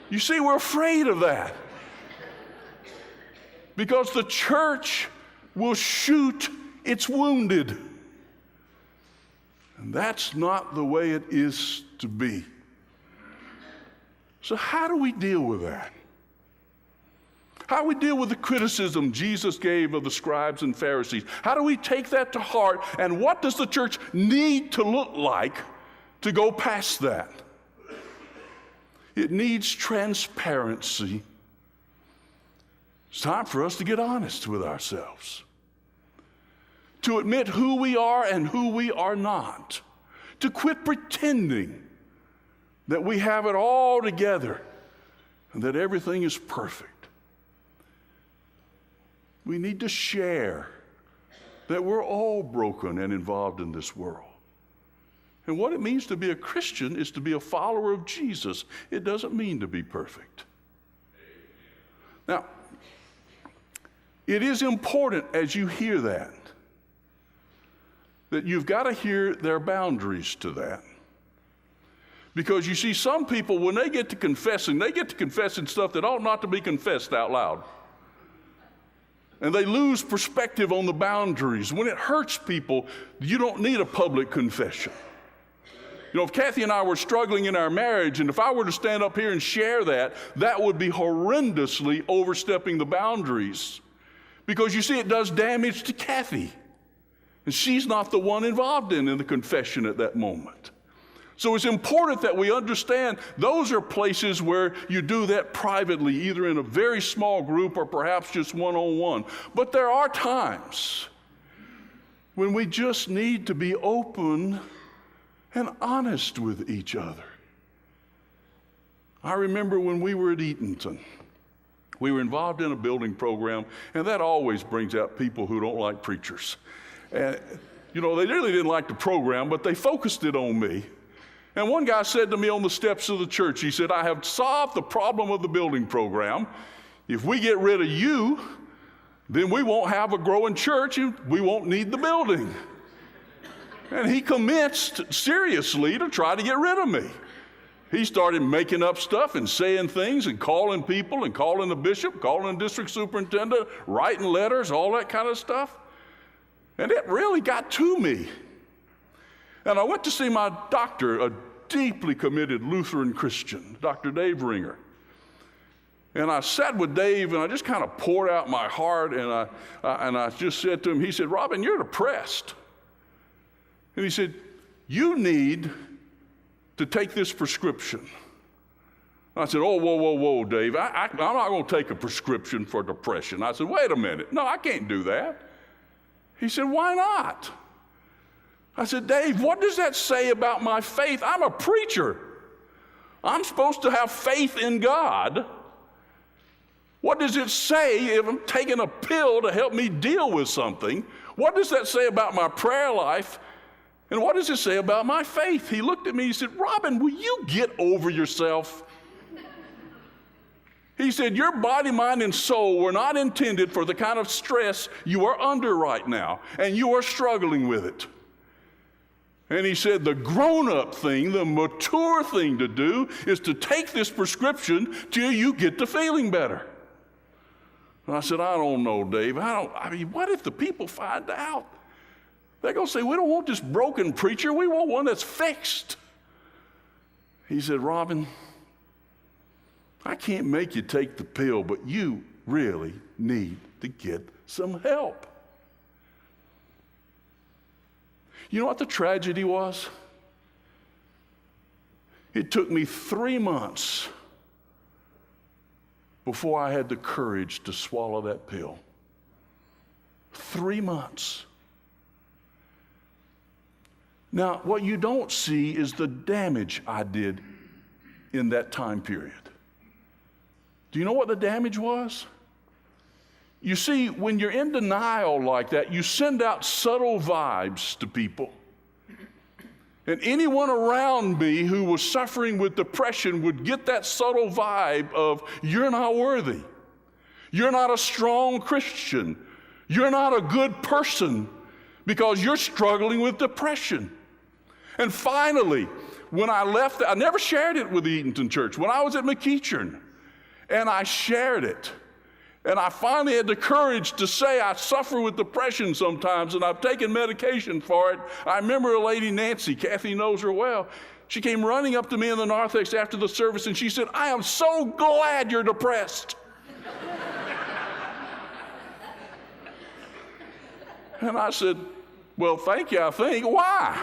You see, we're afraid of that. Because the church will shoot its wounded. And that's not the way it is to be. So how do we deal with that? How do we deal with the criticism Jesus gave of the scribes and Pharisees? How do we take that to heart? And what does the church need to look like to go past that? It needs transparency. It's time for us to get honest with ourselves, to admit who we are and who we are not, to quit pretending that we have it all together and that everything is perfect. We need to share that we're all broken and involved in this world. And what it means to be a Christian is to be a follower of Jesus. It doesn't mean to be perfect. Now, it is important as you hear that you've got to hear their boundaries to that. Because you see, some people, when they get to confessing stuff that ought not to be confessed out loud. And they lose perspective on the boundaries. When it hurts people, you don't need a public confession. You know, if Kathy and I were struggling in our marriage, and if I were to stand up here and share that, that would be horrendously overstepping the boundaries. Because you see, it does damage to Kathy. And she's not the one involved in the confession at that moment. So it's important that we understand those are places where you do that privately, either in a very small group or perhaps just one-on-one. But there are times when we just need to be open and honest with each other. I remember when we were at Eatonton, we were involved in a building program, and that always brings out people who don't like preachers. And, you know, they really didn't like the program, but they focused it on me. And one guy said to me on the steps of the church, he said, I have solved the problem of the building program. If we get rid of you, then we won't have a growing church and we won't need the building. And he commenced seriously to try to get rid of me. He started making up stuff and saying things and calling people and calling the bishop, calling the district superintendent, writing letters, all that kind of stuff. And it really got to me. And I went to see my doctor, a deeply committed Lutheran Christian, Dr. Dave Ringer. And I sat with Dave, and I just kind of poured out my heart, and I just said to him, he said, Robin, you're depressed. And he said, you need to take this prescription. I said, oh, whoa, Dave, I'm not going to take a prescription for depression. I said, wait a minute. No, I can't do that. He said, why not? I said, Dave, what does that say about my faith? I'm a preacher. I'm supposed to have faith in God. What does it say if I'm taking a pill to help me deal with something? What does that say about my prayer life? And what does it say about my faith? He looked at me, he said, Robin, will you get over yourself? He said, your body, mind, and soul were not intended for the kind of stress you are under right now, and you are struggling with it. And he said, the grown-up thing, the mature thing to do is to take this prescription till you get to feeling better. And I said, I don't know, Dave. I mean, what if the people find out? They're going to say, we don't want this broken preacher. We want one that's fixed. He said, Robin, I can't make you take the pill, but you really need to get some help. You know what the tragedy was? It took me 3 months before I had the courage to swallow that pill. 3 months. Now, what you don't see is the damage I did in that time period. Do you know what the damage was? You see, when you're in denial like that, you send out subtle vibes to people. And anyone around me who was suffering with depression would get that subtle vibe of, you're not worthy. You're not a strong Christian. You're not a good person because you're struggling with depression. And finally, when I left, I never shared it with the Eatonton Church. When I was at McEachern, and I shared it, and I finally had the courage to say I suffer with depression sometimes, and I've taken medication for it. I remember a lady, Nancy, Kathy knows her well. She came running up to me in the narthex after the service, and she said, "I am so glad you're depressed." And I said, "Well, thank you, I think. Why?"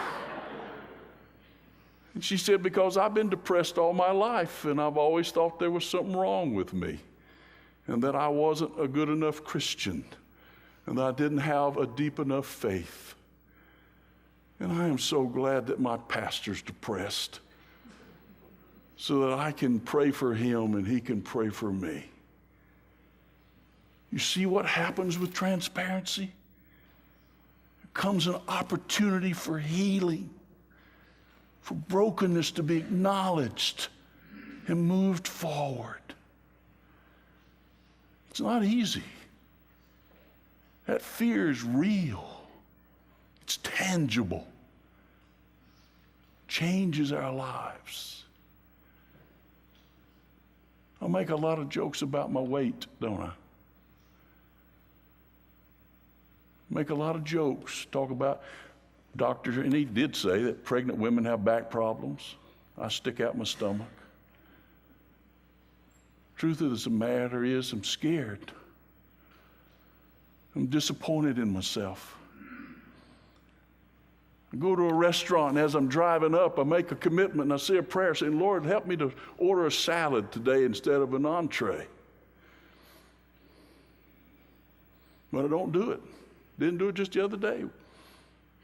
And she said, "Because I've been depressed all my life, and I've always thought there was something wrong with me, and that I wasn't a good enough Christian, and that I didn't have a deep enough faith. And I am so glad that my pastor's depressed, so that I can pray for him and he can pray for me." You see what happens with transparency? There comes an opportunity for healing, for brokenness to be acknowledged and moved forward. It's not easy. That fear is real. It's tangible. Changes our lives. I make a lot of jokes about my weight, don't I? Make a lot of jokes, talk about doctors, and he did say that pregnant women have back problems. I stick out my stomach. Truth of the matter is, I'm scared. I'm disappointed in myself. I go to a restaurant, and as I'm driving up, I make a commitment, and I say a prayer saying, "Lord, help me to order a salad today instead of an entree." But I don't do it. Didn't do it just the other day.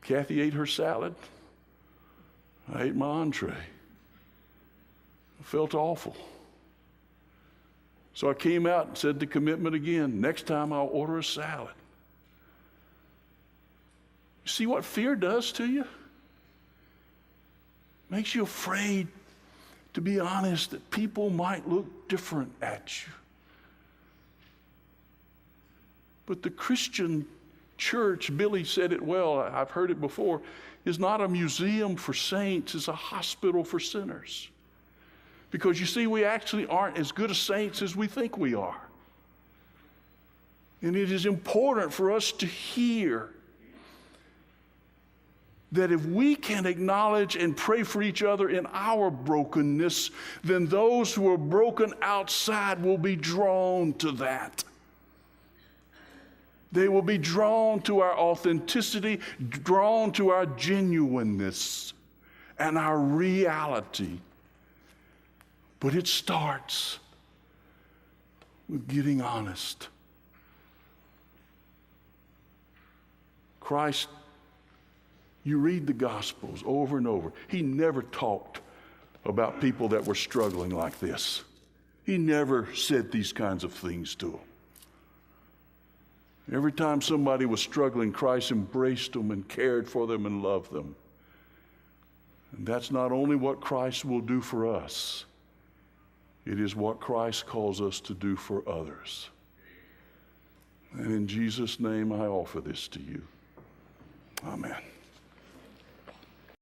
Kathy ate her salad. I ate my entree. I felt awful. So I came out and said the commitment again. Next time I'll order a salad. You see what fear does to you? Makes you afraid to be honest that people might look different at you. But the Christian church, Billy said it well, I've heard it before, is not a museum for saints, it's a hospital for sinners. Because you see, we actually aren't as good as saints as we think we are. And it is important for us to hear that if we can acknowledge and pray for each other in our brokenness, then those who are broken outside will be drawn to that. They will be drawn to our authenticity, drawn to our genuineness and our reality. But it starts with getting honest. Christ, you read the Gospels over and over. He never talked about people that were struggling like this. He never said these kinds of things to them. Every time somebody was struggling, Christ embraced them and cared for them and loved them. And that's not only what Christ will do for us, it is what Christ calls us to do for others. And in Jesus' name, I offer this to you. Amen.